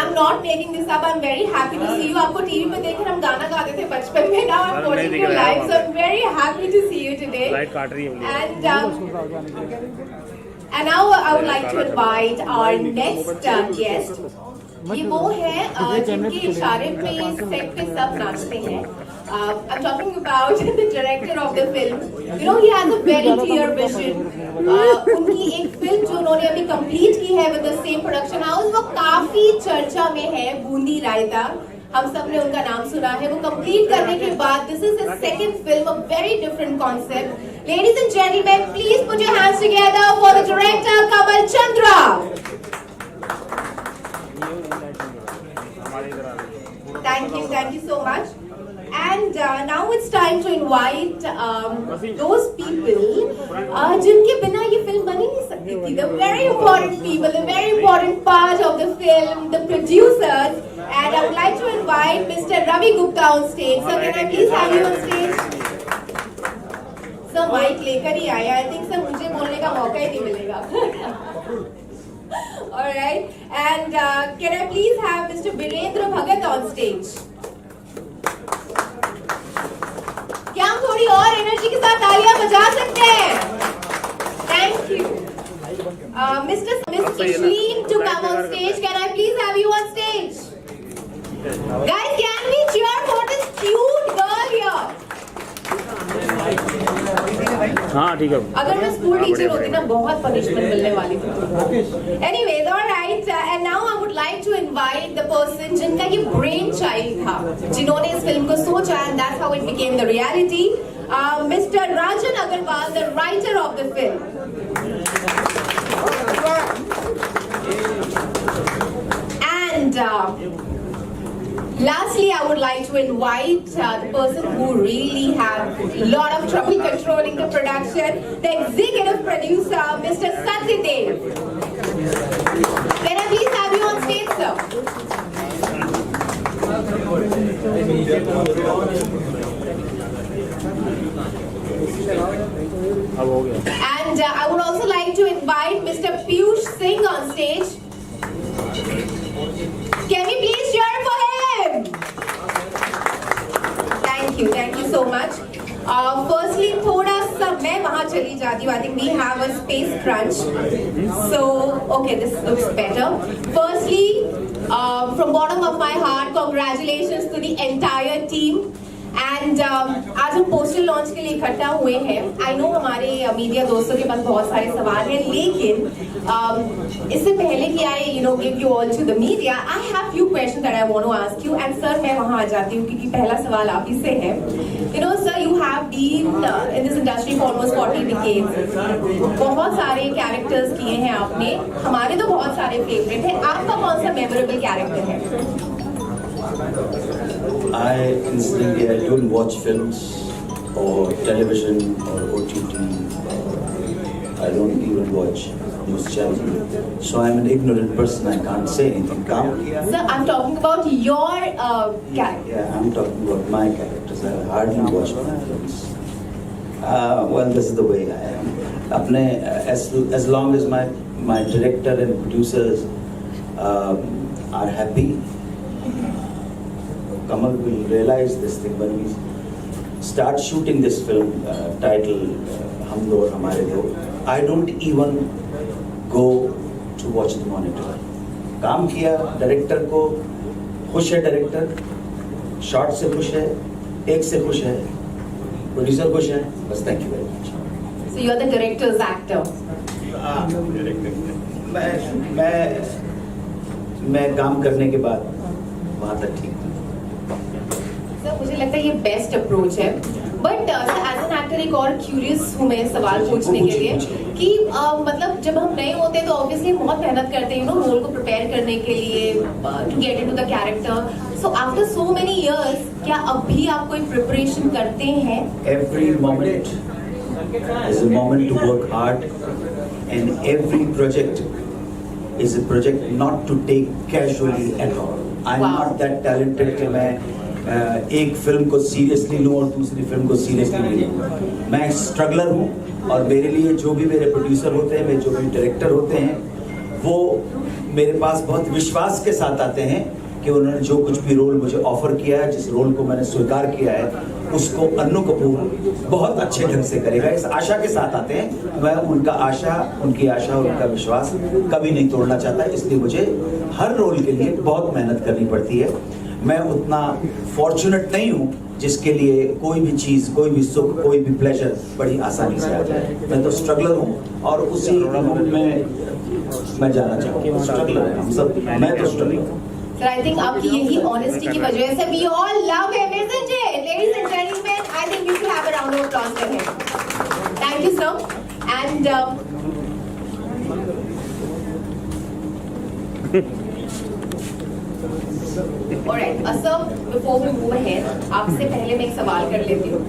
I'm not making this up. I'm very happy to see you. आपको TV पे देखकर हम गाना गाते थे बचपन में. Now I'm watching you live, so I'm very happy to see you today. Light काट रही है. And now I would like to invite our next guest. ये वो है जिनके इशारे पे सेट पे सब नाचते हैं. I'm talking about the director of the film. You know, he has a very clear vision. उनकी एक फिल्म जो उन्होंने अभी कंप्लीट की है with the same production house, वो काफी चर्चा में है. बूंदी रायता, हम सब ने उनका नाम सुना है. वो कंप्लीट करने के बाद this is his second film, a very different concept. Ladies and gentlemen, please put your hands together for the director Kamal Chandra. Thank you so much. And now it's time to invite those people जिनके बिना ये film बन ही नहीं सकती थी. The very important people, the very important part of the film, the producers. And I would like to invite Mr. Ravi Gupta on stage. Sir, can I please have you on stage? Sir, mic लेकर ही आया. I think sir मुझे बोलने का मौका ही नहीं मिलेगा. All right. And can I please have Mr. Virendra Bhagat on stage? क्या हम थोड़ी और एनर्जी के साथ तालियां बजा सकते हैं? Thank you. Miss Ishleen to come on stage. Can I please have you on stage? Guys, can we cheer for this cute girl here? हाँ ठीक है. अगर मैं स्कूल टीचर होती ना बहुत पनिशमेंट मिलने वाली थी. Anyways, all right, and now I would like to invite the person जिनका ये brain child था, जिन्होंने इस फिल्म को सोचा, and that's how it became the reality. Mr. Rajan Agarwal, the writer of the film. And lastly, I would like to invite the person who really had a lot of trouble controlling the production, the executive producer, Mr. Satyadev. Can I please have you on stage, sir? And I would also like to invite Mr. Piyush Singh on stage. Can we please cheer for him? Thank you so much. Firstly, थोड़ा सा मैं वहाँ चली जाती हूँ. I think we have a space crunch. So, okay, this looks better. Firstly, from bottom of my heart, congratulations to the entire team. And आज हम poster launch के लिए इकट्ठा हुए हैं. I know हमारे मीडिया दोस्तों के पास बहुत सारे सवाल हैं, लेकिन इससे पहले कि I give you all to the media, I have few questions that I want to ask you. And sir, मैं वहाँ आ जाती हूँ क्योंकि पहला सवाल आप ही से है. You know, sir, you have been in this industry for almost 40 decades. बहुत सारे कैरेक्टर्स किए हैं आपने. हमारे तो बहुत सारे फेवरेट हैं. आपका कौन सा मेमोरेबल कैरेक्टर है? Incidentally, I don't watch films or television or OTT. I don't even watch news channels. So I'm an ignorant person. I can't say anything. Sir, I'm talking about your character. Yeah, I'm talking about my characters. I hardly watch films. Well, this is the way I am. As long as my director and producers are happy, Kamal will realize this thing when we start shooting this film titled Hum Do Aur Hamare Do. I don't even go to watch the monitor. काम किया, director को खुश है, director shot से खुश है, take से खुश है, प्रोड्यूसर खुश है, बस. Thank you very much. So you're the director's actor. मैं काम करने के बाद वहाँ तक ठीक. मुझे लगता है ये बेस्ट अप्रोच है. बट एज एन एक्टर एक और क्यूरियस हूँ मैं सवाल पूछने के लिए कि मतलब जब हम नए होते हैं तो ऑब्वियसली बहुत मेहनत करते हैं रोल को प्रिपेयर करने के लिए to get into the character. So after so many years क्या अब भी आप कोई प्रिपरेशन करते हैं? Every moment is a moment to work hard and every project is a project not to take casually at all. I am not that talented कि मैं एक फिल्म को सीरियसली लूं और दूसरी फिल्म को सीरियसली नहीं लूं. मैं स्ट्रगलर हूं और मेरे लिए जो भी मेरे प्रोड्यूसर होते हैं, मेरे जो भी डायरेक्टर होते हैं, वो मेरे पास बहुत विश्वास के साथ आते हैं कि उन्होंने जो कुछ भी रोल मुझे ऑफर किया है, जिस रोल को मैंने स्वीकार किया है, उसको अन्नू कपूर बहुत अच्छे ढंग से करेगा, इस आशा के साथ आते हैं। मैं उनकी आशा और उनका विश्वास कभी नहीं तोड़ना चाहता, इसलिए मुझे हर रोल के लिए बहुत मेहनत करनी पड़ती है। मैं उतना फॉर्चुनेट नहीं हूँ जिसके लिए कोई भी चीज़, कोई भी सुख, कोई भी प्लेजर बड़ी आसानी से आ जाए। मैं तो स्ट्रगलर हूँ और उसी में मैं जाना चाहूँगा। स्ट्रगलर है हम सब, मैं तो स्ट्रगलर हूँ। Sir, I think आपकी यही honesty की वजह से we all love him, isn't it? Ladies and gentlemen, I think we should have a round of applause for him. Thank you, sir. And alright, sir, before we move ahead, आपसे पहले मैं एक सवाल कर लेती हूँ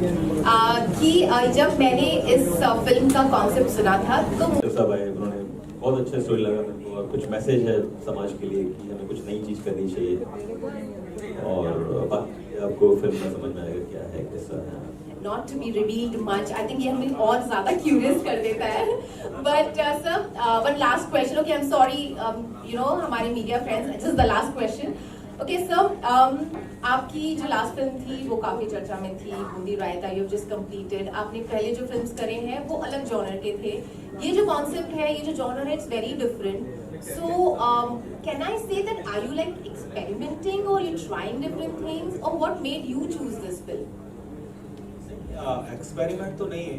कि जब मैंने इस फिल्म का कॉन्सेप्ट सुना था तो सब आए, उन्होंने बहुत अच्छा स्टोरी लगा मेरे को और कुछ मैसेज है समाज के लिए कि हमें कुछ नई चीज़ करनी चाहिए और बाकी आपको फिल्म में समझ में आएगा क्या है, कैसा है। Not to be revealed much, I think ये हमें और ज़्यादा curious कर देता है। But sir, one last question. Okay, I'm sorry, हमारे media friends, this is the last question. Okay, sir, आपकी जो लास्ट फिल्म थी वो काफी चर्चा में थी, boondi raita, you have just completed. आपने पहले जो फिल्म्स करे हैं वो अलग जॉनर के थे। ये जो कॉन्सेप्ट है, ये जो जॉनर है, it's very different. So can I say that are you like experimenting और यू ट्राइंग डिफरेंट थिंग्स और what made you choose this film? Experiment तो नहीं है,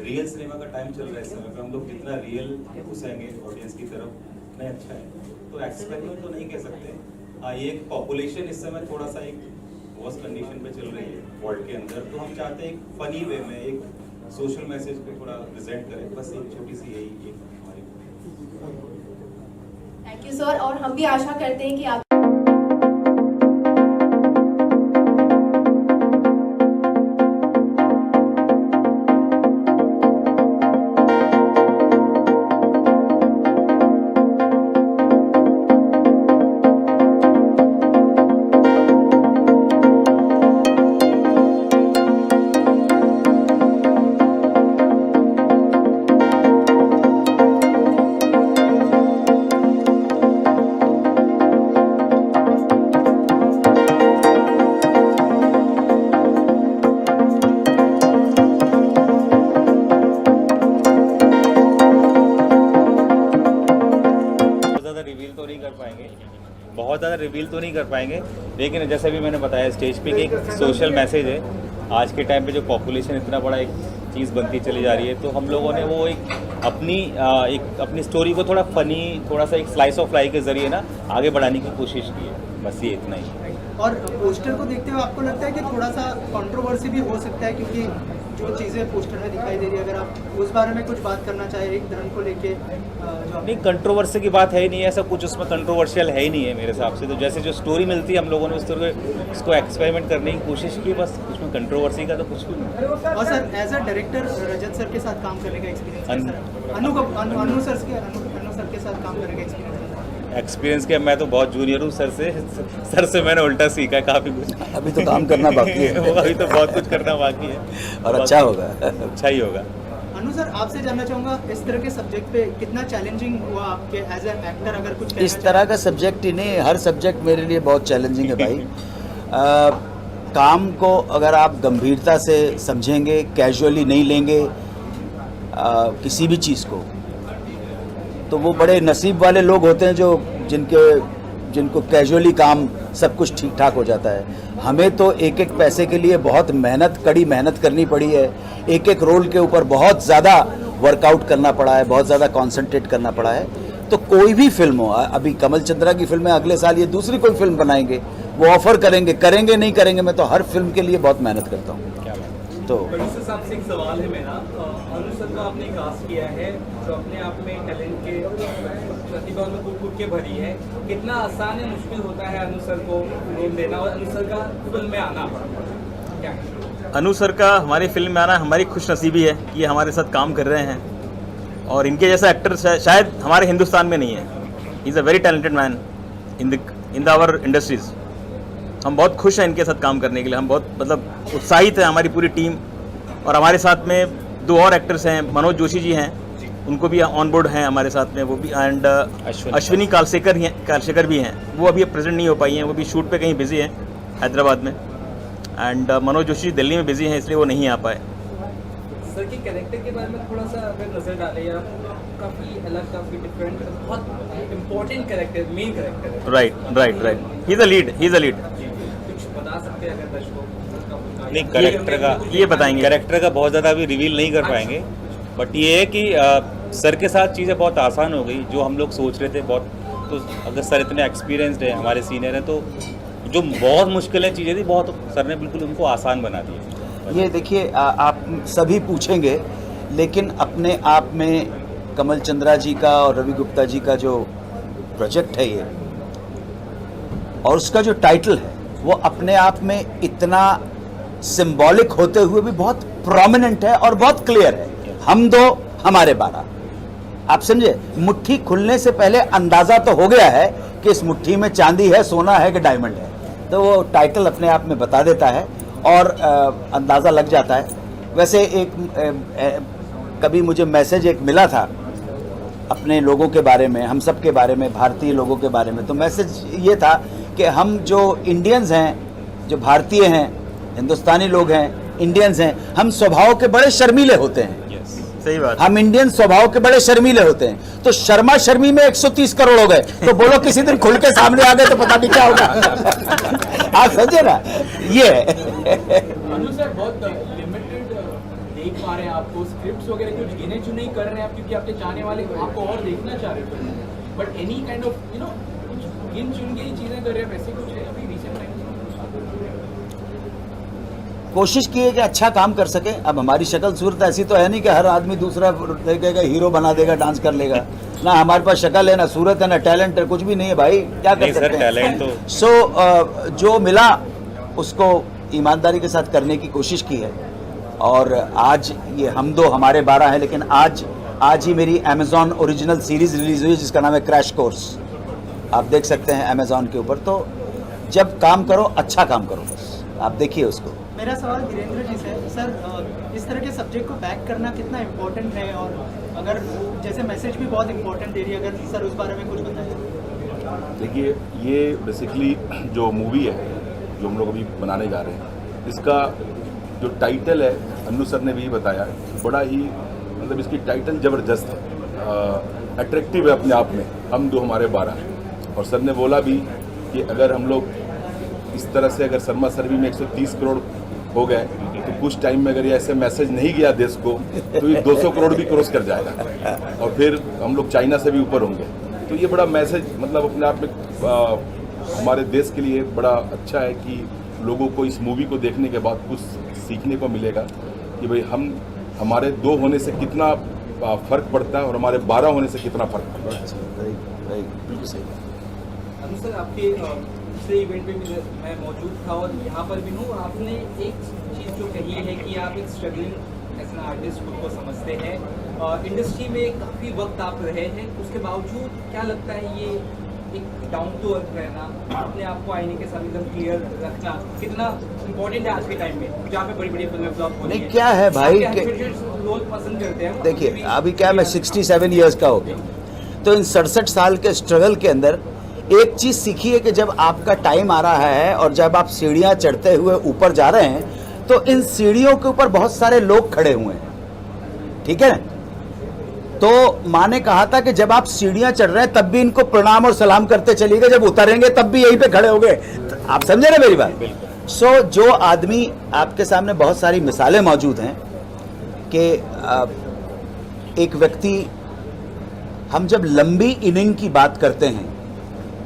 रियल सिनेमा का टाइम चल रहा है इस समय पे, हम लोग जितना रियल घुसेंगे ऑडियंस की तरफ उतना अच्छा है। तो एक्सपेरिमेंट तो नहीं कह सकते। ये एक पॉपुलेशन इस समय थोड़ा सा एक वर्स कंडीशन पे चल रही है वर्ल्ड के अंदर, तो हम चाहते हैं एक फनी वे में एक सोशल मैसेज पे थोड़ा प्रेजेंट करें, बस एक छोटी सी यही हमारी। थैंक यू सर, और हम भी आशा करते हैं कि आप बहुत ज़्यादा रिवील तो नहीं कर पाएंगे, लेकिन जैसे भी मैंने बताया स्टेज पे कि एक सोशल मैसेज है। आज के टाइम पे जो पॉपुलेशन इतना बड़ा एक चीज़ बनती चली जा रही है, तो हम लोगों ने वो एक अपनी स्टोरी को थोड़ा फनी, थोड़ा सा एक स्लाइस ऑफ लाइफ के ज़रिए ना आगे बढ़ाने की कोशिश की है, बस ये इतना ही। और पोस्टर को देखते हुए आपको लगता है कि थोड़ा सा कंट्रोवर्सी भी हो सकता है, क्योंकि जो चीज़ें पोस्टर में दिखाई दे रही है, अगर आप उस बारे में कुछ बात करना चाहें एक धर्म को लेके जो नहीं, कंट्रोवर्सी की बात है ही नहीं है, ऐसा कुछ उसमें कंट्रोवर्शियल है ही नहीं है मेरे हिसाब से। तो जैसे जो स्टोरी मिलती है हम लोगों ने उसको एक्सपेरिमेंट करने की कोशिश की, बस उसमें कंट्रोवर्सी का तो कुछ भी नहीं। और sir as a director Rajat sir के साथ काम करने का एक्सपीरियंस, अनु सर के साथ काम करने का एक्सपीरियंस क्या, मैं तो बहुत जूनियर हूँ सर से मैंने उल्टा सीखा है काफ़ी कुछ। अभी तो काम करना बाकी है। वो अभी तो बहुत कुछ करना बाकी है और अच्छा होगा। अच्छा ही होगा। अनु सर, आपसे जानना चाहूँगा इस तरह के सब्जेक्ट पे कितना चैलेंजिंग हुआ आपके एज एन एक्टर, अगर कुछ इस तरह का सब्जेक्ट ही नहीं, हर सब्जेक्ट मेरे लिए बहुत चैलेंजिंग है भाई। काम को अगर आप गंभीरता से समझेंगे, कैजुअली नहीं लेंगे किसी भी चीज़ को, तो वो बड़े नसीब वाले लोग होते हैं जो जिनको कैजुअली काम सब कुछ ठीक ठाक हो जाता है। हमें तो एक एक पैसे के लिए बहुत कड़ी मेहनत करनी पड़ी है, एक एक रोल के ऊपर बहुत ज़्यादा वर्कआउट करना पड़ा है, बहुत ज़्यादा कॉन्सेंट्रेट करना पड़ा है। तो कोई भी फिल्म हो, अभी कमल चंद्रा की फिल्म है, अगले साल ये दूसरी कोई फिल्म बनाएंगे, वो ऑफर करेंगे नहीं करेंगे, मैं तो हर फिल्म के लिए बहुत मेहनत करता हूँ। तो साहब से एक सवाल है मेरा, अनु सर को आपने कास्ट किया है जो अपने आप में टैलेंट के प्रतिभा में कूट के भरी है, कितना आसान है मुश्किल होता है अनु सर को रोल देना और अनु सर का फिल्म में आना क्या? अनु सर का हमारी फिल्म में आना हमारी खुशनसीबी है कि ये हमारे साथ काम कर रहे हैं, और इनके जैसा एक्टर शायद हमारे हिंदुस्तान में नहीं है। He is a very talented man in our industries. हम बहुत खुश हैं इनके साथ काम करने के लिए, हम बहुत उत्साहित है हमारी पूरी टीम। और हमारे साथ में 2 और एक्टर्स हैं, मनोज जोशी जी हैं उनको भी ऑन बोर्ड हैं हमारे साथ में, वो भी, एंड अश्विनी कालशेकर भी हैं, वो अभी प्रेजेंट नहीं हो पाई हैं, वो भी शूट पे कहीं बिजी हैं हैदराबाद में, एंड मनोज जोशी दिल्ली में बिजी हैं, इसलिए वो नहीं आ पाए। सर के कैरेक्टर के बारे में थोड़ा सा अगर नजर डालें, या काफ़ी अलग, काफ़ी डिफरेंट, बहुत इम्पोर्टेंट कैरेक्टर, मेन कैरेक्टर है। Right, he is a lead. कुछ बता सकते हैं अगर दर्शकों को? नहीं, कैरेक्टर का ये बताएंगे। कैरेक्टर का बहुत ज़्यादा अभी रिवील नहीं कर पाएंगे, बट ये है कि सर के साथ चीज़ें बहुत आसान हो गई, जो हम लोग सोच रहे थे बहुत, तो अगर सर इतने एक्सपीरियंसड है, हमारे सीनियर हैं, तो जो बहुत मुश्किलें चीज़ें थी, बहुत सर ने बिल्कुल उनको आसान बना दी। ये देखिए, आप सभी पूछेंगे, लेकिन अपने आप में कमल चंद्रा जी का और रवि गुप्ता जी का जो प्रोजेक्ट है ये, और उसका जो टाइटल है, वो अपने आप में इतना सिंबॉलिक होते हुए भी बहुत प्रोमिनेंट है और बहुत क्लियर है। हम दो हमारे 12, आप समझे, मुट्ठी खुलने से पहले अंदाजा तो हो गया है कि इस मुट्ठी में चांदी है, सोना है कि डायमंड है, तो वो टाइटल अपने आप में बता देता है और अंदाज़ा लग जाता है। वैसे कभी मुझे मैसेज एक मिला था अपने लोगों के बारे में, हम सब के बारे में, भारतीय लोगों के बारे में, तो मैसेज ये था कि हम जो इंडियंस हैं, जो भारतीय हैं, हिंदुस्तानी लोग हैं, इंडियंस हैं, हम स्वभाव के बड़े शर्मीले होते हैं। सही बात। हम इंडियन स्वभाव के बड़े शर्मीले होते हैं, तो शर्मा शर्मी में 130 करोड़ हो गए, तो बोलो किसी दिन खुल के सामने आ गए तो पता नहीं क्या होगा। आप समझे ना, ये अनु सर बहुत लिमिटेड देख पा रहे हैं आपको, स्क्रिप्ट्स वगैरह कुछ गिने चुने ही कर रहे हैं आप, क्योंकि आपके चाहने वाले आपको और देखना चाह रहे हैं, बट एनी काइंड ऑफ कुछ गिन चुन के ही चीजें कर रहे हैं, वैसे कुछ है अभी रिसेंट टाइम? कोशिश की है कि अच्छा काम कर सके। अब हमारी शक्ल सूरत ऐसी तो है नहीं कि हर आदमी दूसरा देखेगा हीरो बना देगा, डांस कर लेगा ना, हमारे पास शक्ल है ना, सूरत है ना, टैलेंट है, कुछ भी नहीं है भाई, क्या कर सकते हैं। टैलेंट तो सो जो मिला उसको ईमानदारी के साथ करने की कोशिश की है, और आज ये हम दो हमारे 12 हैं, लेकिन आज ही मेरी अमेजॉन ओरिजिनल सीरीज रिलीज हुई जिसका नाम है क्रैश कोर्स, आप देख सकते हैं अमेजॉन के ऊपर। तो जब काम करो अच्छा काम करो, बस आप देखिए उसको। मेरा सवाल वीरेंद्र जी से, सर इस तरह के सब्जेक्ट को बैक करना कितना इम्पोर्टेंट है, और अगर जैसे मैसेज भी बहुत इम्पोर्टेंट दे रही है, अगर सर उस बारे में कुछ बताएं। देखिए, ये बेसिकली जो मूवी है जो हम लोग अभी बनाने जा रहे हैं, इसका जो टाइटल है, अन्नू सर ने भी बताया, बड़ा ही मतलब इसकी टाइटल ज़बरदस्त है, अट्रैक्टिव है अपने आप में, हम दो हमारे 12। और सर ने बोला भी कि अगर हम लोग इस तरह से अगर शर्मा सर्वी में 130 करोड़ हो गए, तो कुछ टाइम में अगर ये ऐसे मैसेज नहीं गया देश को, तो ये 200 करोड़ भी क्रॉस कर जाएगा, और फिर हम लोग चाइना से भी ऊपर होंगे। तो ये बड़ा मैसेज मतलब अपने आप में हमारे देश के लिए बड़ा अच्छा है कि लोगों को इस मूवी को देखने के बाद कुछ सीखने को मिलेगा कि भाई हमारे 2 होने से कितना फ़र्क पड़ता है और हमारे 12 होने से कितना फ़र्क पड़ता है। बिल्कुल सही। अनु सर, आपके दूसरे इवेंट पे भी मैं मौजूद था और यहाँ पर भी हूँ, आपने एक चीज़ जो कही है कि आप एक स्ट्रगलिंग एज एन आर्टिस्ट खुद को समझते हैं, इंडस्ट्री में काफ़ी वक्त आप रहे हैं, उसके बावजूद क्या लगता है ये एक डाउन टू अर्थ रहना, अपने आप को आईने के साथ एकदम क्लियर रखना कितना इम्पोर्टेंट है आज के टाइम में, जहाँ पे बड़ी बड़ी फिल्में फ्लॉप हो रही हैं? क्या है भाई, रोल पसंद करते हैं। देखिए अभी क्या, मैं 67 ईयर्स का हो गया, तो इन 67 साल के स्ट्रगल के अंदर एक चीज़ सीखी है कि जब आपका टाइम आ रहा है और जब आप सीढ़ियाँ चढ़ते हुए ऊपर जा रहे हैं, तो इन सीढ़ियों के ऊपर बहुत सारे लोग खड़े हुए हैं, ठीक है ना। तो माँ ने कहा था कि जब आप सीढ़ियाँ चढ़ रहे हैं तब भी इनको प्रणाम और सलाम करते चलिएगा, जब उतरेंगे तब भी यहीं पे खड़े होंगे। आप समझे ना मेरी बात। सो जो आदमी, आपके सामने बहुत सारी मिसालें मौजूद हैं कि एक व्यक्ति, हम जब लंबी इनिंग की बात करते हैं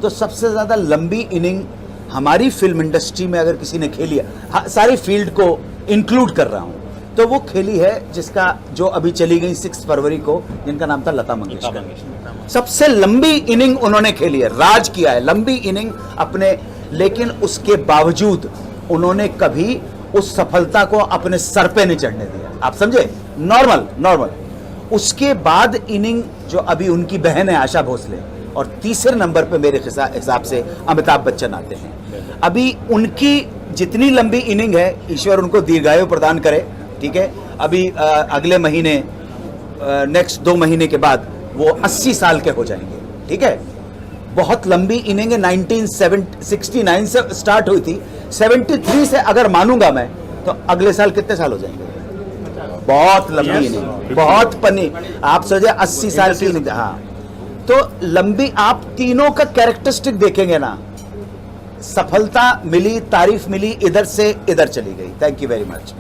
तो सबसे ज़्यादा लंबी इनिंग हमारी फिल्म इंडस्ट्री में अगर किसी ने खेली है, सारी फील्ड को इंक्लूड कर रहा हूँ, तो वो खेली है जिसका जो अभी चली गई 6 फरवरी को, जिनका नाम था लता मंगेशकर। सबसे लंबी इनिंग उन्होंने खेली है, राज किया है लंबी इनिंग अपने, लेकिन उसके बावजूद उन्होंने कभी उस सफलता को अपने सर पे नहीं चढ़ने दिया। आप समझे, नॉर्मल। उसके बाद इनिंग जो अभी उनकी बहन है आशा भोसले, और तीसरे नंबर पे मेरे हिसाब से अमिताभ बच्चन आते हैं। अभी उनकी जितनी लंबी इनिंग है, ईश्वर उनको दीर्घायु प्रदान करे, ठीक है। अभी अगले महीने नेक्स्ट 2 महीने के बाद वो 80 साल के हो जाएंगे, ठीक है। बहुत लंबी इनिंग है, 1969 से स्टार्ट हुई थी, 73 से अगर मानूंगा मैं तो अगले साल कितने साल हो जाएंगे? बहुत लंबी इनिंग, बहुत पनी। आप सोचिए 80 साल की इनिंग, हाँ। तो लंबी, आप तीनों का कैरेक्टरिस्टिक देखेंगे ना, सफलता मिली, तारीफ मिली, इधर से इधर चली गई, थैंक यू वेरी मच।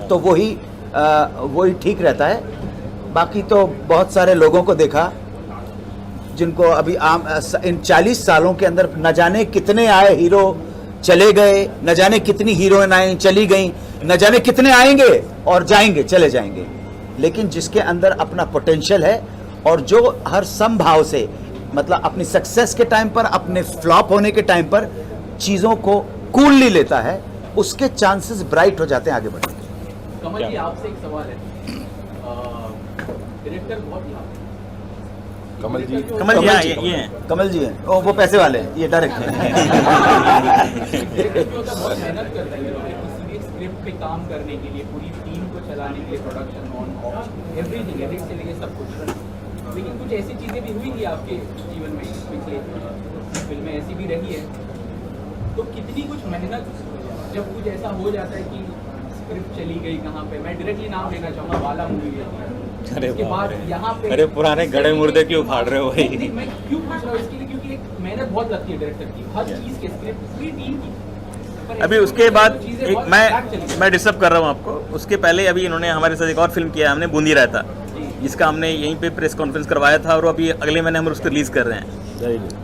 तो वही ठीक रहता है। बाकी तो बहुत सारे लोगों को देखा जिनको अभी इन 40 सालों के अंदर न जाने कितने आए हीरो चले गए, न जाने कितनी हीरोइन आई चली गई, न जाने कितने आएंगे और जाएंगे, चले जाएंगे, लेकिन जिसके अंदर अपना पोटेंशियल है और जो हर संभाव से, मतलब अपनी सक्सेस के टाइम पर, अपने फ्लॉप होने के टाइम पर चीज़ों को कूलली लेता है, उसके चांसेस ब्राइट हो जाते हैं आगे बढ़ने के। कमल जी, आपसे एक सवाल है। डायरेक्टर बहुत कमल जी ये हैं। कमल जी हैं, वो पैसे वाले हैं, ये डायरेक्ट हैं। बहुत मेहनत करता है किसी भी स्क्रिप्ट पे काम करने के लिए, पूरी टीम को चलाने के लिए, प्रोडक्शन ऑन एवरीथिंग, एडिट से लेके सब कुछ। लेकिन कुछ ऐसी चीज़ें भी हुई थी आपके जीवन में, पिछले फिल्में ऐसी भी रही है, तो कितनी कुछ मेहनत, जब कुछ ऐसा हो जाता है कि स्क्रिप्ट चली गई कहाँ पे, मैं डायरेक्टली नाम लेना चाहूँगा, वाला मूवी है, अरे उसके बाद यहाँ पे, अरे पुराने गड़े मुर्दे क्यों फाड़ रहे हो भाई? नहीं, मैं क्यों पूछ रहा हूँ इसके लिए, क्योंकि एक मेहनत बहुत लगती है डायरेक्टर की, हर चीज़ के स्क्रिप्ट पूरी टीम की। पर अभी ऐसी उसके बाद चीज़ें एक बहुत back चली गई। मैं डिस्टर्ब कर रहा हूँ आपको। उसके पहले अभी इन्होंने हमारे साथ एक और फिल्म किया, हमने बूंदी रहता, जिसका हमने यहीं पे प्रेस कॉन्फ्रेंस करवाया था और अभी अगले महीने हम उसको रिलीज कर रहे हैं।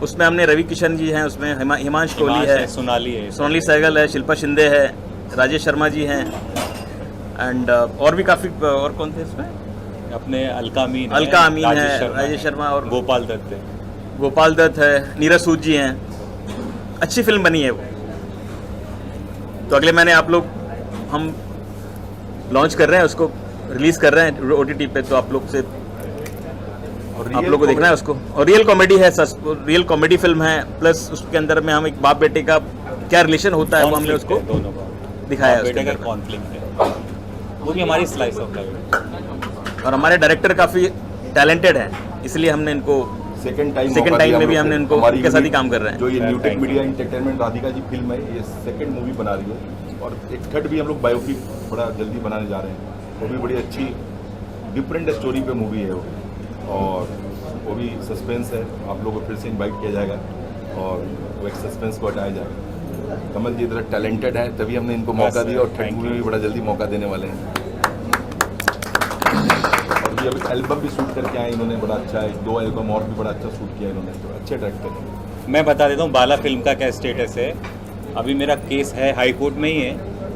उसमें हमने रवि किशन जी हैं, उसमें हिमांश कोहली है, सोनाली सहगल है, शिल्पा शिंदे है, राजेश शर्मा जी हैं, एंड और भी काफ़ी, और कौन थे इसमें? अपने अलका अमीन है, राजेश शर्मा और गोपाल दत्त है, नीरज सूद जी हैं। अच्छी फिल्म बनी है वो। तो अगले महीने हम लॉन्च कर रहे हैं उसको, रिलीज कर रहे हैं OTT पे, तो आप लोग को देखना है उसको। और रियल कॉमेडी है, रियल कॉमेडी फिल्म है, प्लस उसके अंदर में हम एक बाप बेटे का क्या रिलेशन होता है वो हमने उसको दोनों का दिखाया है। बेटे का कॉन्फ्लिक्ट है, वो भी हमारी स्लाइस ऑफ लाइफ। और हमारे डायरेक्टर काफ़ी टैलेंटेड हैं, इसलिए हमने इनको सेकंड टाइम में भी हमने इनको उनके साथ ही काम कर रहे हैं। जो ये Newtech media entertainment Radhika ji film है, ये सेकंड मूवी बना रही है, और एक थर्ड भी हम लोग बायोपिक बड़ा जल्दी बनाने जा रहे हैं। वो भी बड़ी अच्छी डिफरेंट स्टोरी पे मूवी है वो, और वो भी सस्पेंस है। आप लोगों को फिर से इन्वाइट किया जाएगा और वो एक सस्पेंस को हटाया जाएगा। कमल जी इतना टैलेंटेड है, तभी हमने इनको मौका दिया, और थर्ड मूवी में भी बड़ा जल्दी मौका देने वाले हैं। और ये अभी एल्बम भी शूट करके आए इन्होंने, बड़ा अच्छा है, 2 एल्बम और भी बड़ा अच्छा शूट किया इन्होंने, तो अच्छे डायरेक्टर हैं। मैं बता देता हूँ बाला फिल्म का क्या स्टेटस है। अभी मेरा केस है हाई कोर्ट में ही है,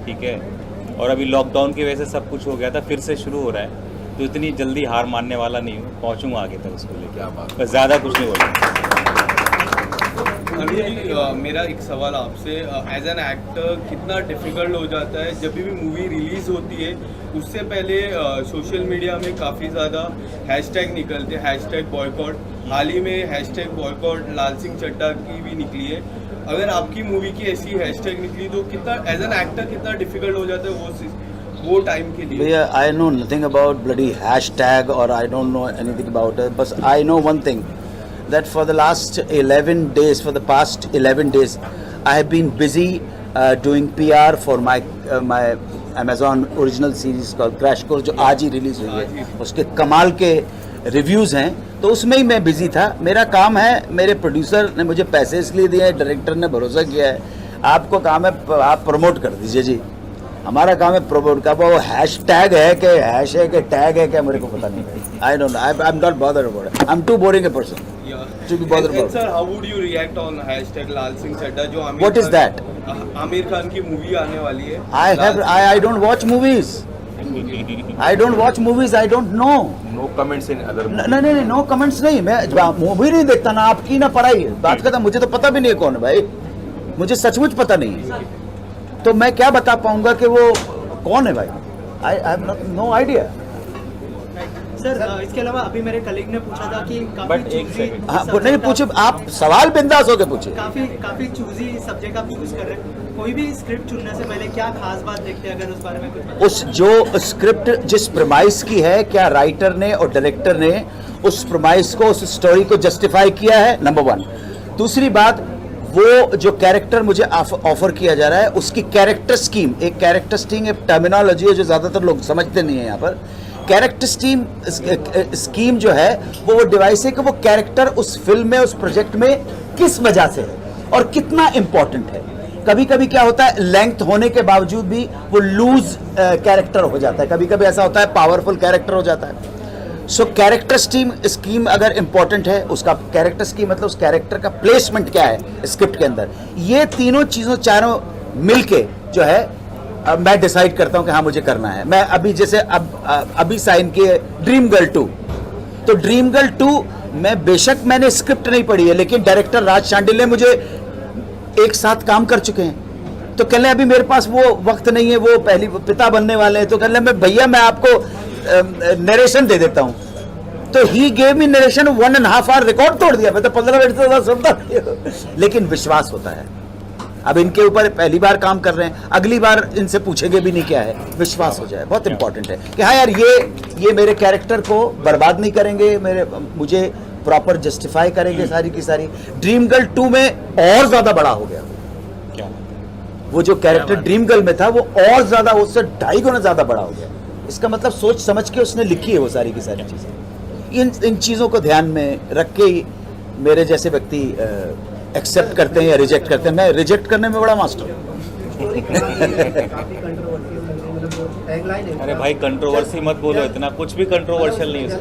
ठीक है, और अभी लॉकडाउन की वजह से सब कुछ हो गया था, फिर से शुरू हो रहा है, तो इतनी जल्दी हार मानने वाला नहीं हूँ, पहुँचूँगा आगे तक उसको लेकर। क्या बात, बस ज़्यादा कुछ नहीं बोलूँगा। मेरा एक सवाल आपसे, एज एन एक्टर कितना डिफ़िकल्ट हो जाता है जब भी मूवी रिलीज़ होती है, उससे पहले सोशल मीडिया में काफ़ी ज़्यादा हैशटैग निकलते हैं, हैशटैग बॉयकॉट, हाल ही में हैशटैग बॉयकॉट लाल सिंह चड्ढा की भी निकली है। अगर आपकी मूवी की ऐसी हैशटैग निकली तो कितना एज एन एक्टर कितना डिफ़िकल्ट हो जाता है वो टाइम के लिए? भैया, I know nothing about bloody hashtag और I don't know anything about it, बस I know one thing, that for the last 11 days, for the past 11 days, I have been busy doing PR for my Amazon original series called Crash Course, जो आज ही release हुई है। उसके कमाल के reviews हैं, तो उसमें ही मैं बिजी था। मेरा काम है, मेरे प्रोड्यूसर ने मुझे पैसे इसलिए दिए हैं, डायरेक्टर ने भरोसा किया है, आपको काम है आप प्रमोट कर दीजिए जी। हमारा काम है प्रमोट का। वो हैश टैग है कि हैश है कि टैग है क्या, मेरे को पता नहीं। I don't know, I am not bothered about it, I am too boring a person to be bothered about. Sir, how would you react on hashtag लाल सिंह चड्ढा जो Aamir What is that? Aamir Khan की मूवी आने वाली है? I don't watch movies. I don't watch movies. I don't know. No comments in other movies. नहीं, no comments नहीं। मैं movie नहीं देखता ना, आपकी ना पढ़ाई। बात करता, मुझे तो पता भी नहीं है कौन है भाई, मुझे सचमुच पता नहीं है, तो मैं क्या बता पाऊंगा कि वो कौन है भाई। I have no idea. Sir इसके अलावा अभी मेरे कलीग ने पूछा था कि But काफी एक चूजी second. हाँ नहीं पूछे, आप सवाल बिंदास होके पूछे। काफी चूजी सब्जेक्ट आप यूज कर रहे हैं, कोई भी स्क्रिप्ट चुनने से पहले क्या खास बात देखते हैं, अगर उस बारे में कुछ बताएं? उस जो स्क्रिप्ट जिस प्रमाइस की है, क्या राइटर ने और डायरेक्टर ने उस प्रमाइस को, उस स्टोरी को जस्टिफाई किया है, नंबर वन। दूसरी बात, वो जो कैरेक्टर मुझे ऑफर किया जा रहा है उसकी कैरेक्टर स्कीम, एक कैरेक्टर स्कीम एक टर्मिनोलॉजी है जो ज़्यादातर लोग समझते नहीं है यहाँ पर। कैरेक्टर स्कीम जो है वो डिवाइस है कि वो कैरेक्टर उस फिल्म में, उस प्रोजेक्ट में किस वजह से है और कितना इंपॉर्टेंट है। कभी कभी क्या होता है, लेंथ होने के बावजूद भी वो लूज कैरेक्टर हो जाता है, कभी कभी ऐसा होता है पावरफुल कैरेक्टर हो जाता है। सो कैरेक्टर स्कीम अगर इंपॉर्टेंट है, उसका कैरेक्टर स्कीम मतलब उस कैरेक्टर का प्लेसमेंट क्या है स्क्रिप्ट के अंदर, ये तीनों चीज़ों चारों मिलके जो है मैं डिसाइड करता हूं कि हाँ मुझे करना है। मैं अभी जैसे अभी साइन किए ड्रीम गर्ल 2, तो ड्रीम गर्ल 2 मैं बेशक मैंने स्क्रिप्ट नहीं पढ़ी है, लेकिन डायरेक्टर राज शांडिल ने मुझे एक साथ काम कर चुके हैं, तो कह लें अभी मेरे पास वो वक्त नहीं है, वो पहली पिता बनने वाले हैं, तो कह लें मैं भैया मैं आपको नरेशन दे देता हूं। तो he gave me narration 1.5 hour, record तोड़ दिया। मैं तो 15 मिनट से सुनता, लेकिन विश्वास होता है। अब इनके ऊपर पहली बार काम कर रहे हैं, अगली बार इनसे पूछेंगे भी नहीं क्या है, विश्वास हो जाए। बहुत इंपॉर्टेंट है कि हाँ यार ये मेरे कैरेक्टर को बर्बाद नहीं करेंगे, मुझे प्रॉपर जस्टिफाई करेंगे सारी की सारी। ड्रीम गर्ल 2 में और ज्यादा बड़ा हो गया क्या? वो जो कैरेक्टर ड्रीम गर्ल में था वो और ज्यादा, उससे 2.5 गुना ज्यादा बड़ा हो गया। इसका मतलब सोच समझ के उसने लिखी है वो सारी की सारी चीजें। इन चीजों को ध्यान में रख के ही मेरे जैसे व्यक्ति एक्सेप्ट करते हैं या रिजेक्ट करते हैं। मैं रिजेक्ट करने में बड़ा मास्टर हूँ। अरे भाई कंट्रोवर्सी मत बोलो, इतना कुछ भी कंट्रोवर्शियल नहीं है।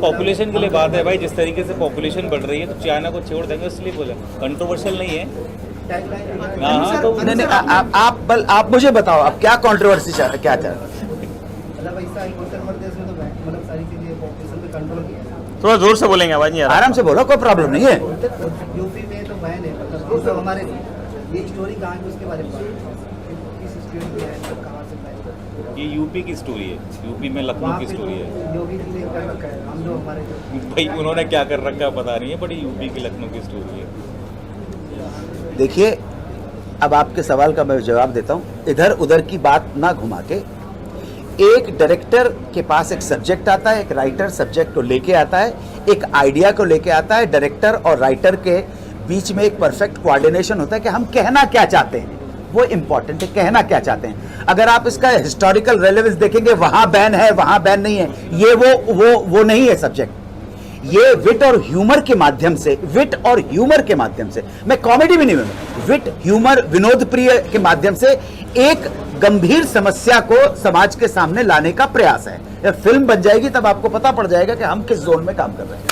पॉपुलेशन के लिए बात है भाई, जिस तरीके से पॉपुलेशन बढ़ रही है तो चाइना को छोड़ देंगे, इसलिए बोला कंट्रोवर्शियल नहीं है। हाँ तो नहीं, आप मुझे बताओ आप क्या कंट्रोवर्सी क्या चाह रहे? थोड़ा जोर से बोलेंगे, आवाज नहीं आ रहा। आराम से बोलो, कोई प्रॉब्लम नहीं है। यूपी में तो बैन है, मतलब तो हमारे ये स्टोरी कहाँ की उसके बारे में किस स्टोरी में है, कहाँ से बैन है? ये यूपी की स्टोरी है, यूपी में लखनऊ की स्टोरी है। योगी जी ने कर रखा है, हम जो हमारे भाई उन्होंने क्या कर रखा है पता नहीं है, बट ये यूपी की लखनऊ की स्टोरी है। देखिए, अब आपके सवाल का मैं जवाब देता हूँ। इधर उधर की बात ना घुमा के, एक डायरेक्टर के पास एक सब्जेक्ट आता है, एक राइटर सब्जेक्ट को लेके आता है, एक आइडिया को लेके आता है। डायरेक्टर और राइटर के बीच में एक परफेक्ट कोऑर्डिनेशन होता है कि हम कहना क्या चाहते हैं, वो इंपॉर्टेंट है, कहना क्या चाहते हैं। अगर आप इसका हिस्टोरिकल रेलेवेंस देखेंगे, वहां बैन है वहां बैन नहीं है, ये वो नहीं है सब्जेक्ट। ये विट और ह्यूमर के माध्यम से, विट और ह्यूमर के माध्यम से, मैं कॉमेडी भी नहीं हूं, विट ह्यूमर विनोद प्रिय के माध्यम से एक गंभीर समस्या को समाज के सामने लाने का प्रयास है। जब फिल्म बन जाएगी तब आपको पता पड़ जाएगा कि हम किस जोन में काम कर रहे हैं।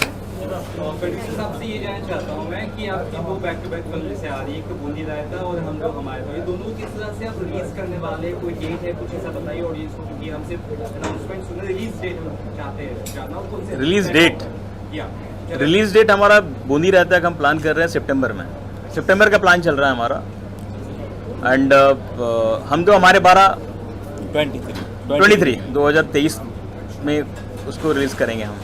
प्रोड्यूसर साहब से ये जानना चाहता हूँ मैं कि आपकी दो बैक टू बैक फिल्म जैसे आ रही है, एक तो बूंदी रायता और हम लोग हमारे तो, ये दोनों किस तरह से आप रिलीज करने वाले, कोई डेट है, कुछ ऐसा बताइए ऑडियंस को, क्योंकि हमसे अनाउंसमेंट सुने, रिलीज डेट हम चाहते हैं जानना। कौन से रिलीज डेट हमारा बूंदी रहता है कि हम प्लान कर रहे हैं सितंबर का प्लान चल रहा है हमारा। एंड हम तो हमारे 2023 में उसको रिलीज करेंगे हम।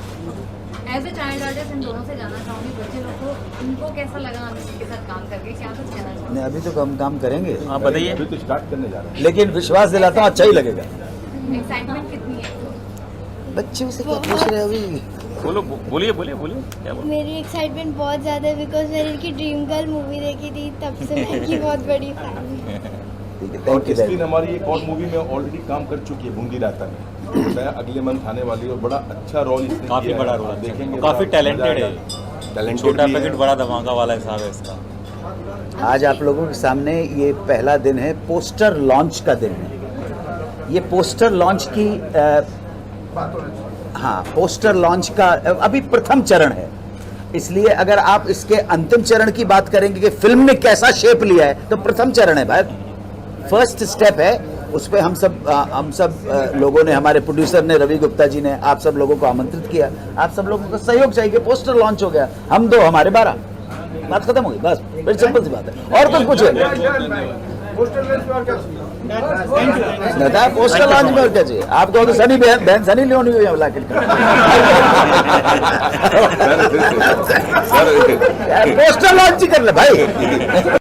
As a child artist in दोनों से जानना चाहूँगी, बच्चे लोग को उनको कैसा लगा अनुष्का के साथ काम करके, क्या कुछ कहना चाहूँगी? नहीं, अभी तो हम काम करेंगे, आप बताइए। अभी तो स्टार्ट करने जा रहे हैं, लेकिन विश्वास दिलाता हूँ अच्छा ही लगेगा। एक्साइटमेंट कितनी है? बच्चे से क्या पूछ रहे हो अभी? बोलिए क्या बोल? मेरी एक्साइटमेंट बहुत ज़्यादा है बिकॉज मैंने इनकी ड्रीम गर्ल मूवी देखी थी, तब से मैं इनकी बहुत बड़ी फैन हूँ। और जसलीन हमारी एक और मूवी में ऑलरेडी काम कर चुकी है, बूंदी रायता में, बताया अगले मंथ आने वाली है, और बड़ा अच्छा रोल इसने काफी किया बड़ा है। रोल देखेंगे, काफी टैलेंटेड है, टैलेंटेड छोटा भी है। पैकेट बड़ा धमाका वाला हिसाब है इसका। आज आप लोगों के सामने ये पहला दिन है, पोस्टर लॉन्च का दिन है। ये पोस्टर लॉन्च की हाँ, पोस्टर लॉन्च का अभी प्रथम चरण है, इसलिए अगर आप इसके अंतिम चरण की बात करेंगे कि फिल्म ने कैसा शेप लिया है, तो प्रथम चरण है भाई, फर्स्ट स्टेप है। उस पर हम सब लोगों ने, हमारे प्रोड्यूसर ने, रवि गुप्ता जी ने आप सब लोगों को आमंत्रित किया। आप सब लोगों का सहयोग चाहिए। पोस्टर लॉन्च हो गया, हम 2 हमारे 12, बात खत्म हो गई, बस। बड़ी सिंपल सी बात है। और कुछ पूछिए। दादा पोस्टर लॉन्च में और क्या चाहिए? आप कहो तो सनी बहन सनी लियोनी हुई हमला के पोस्टर लॉन्च ही कर ले भाई।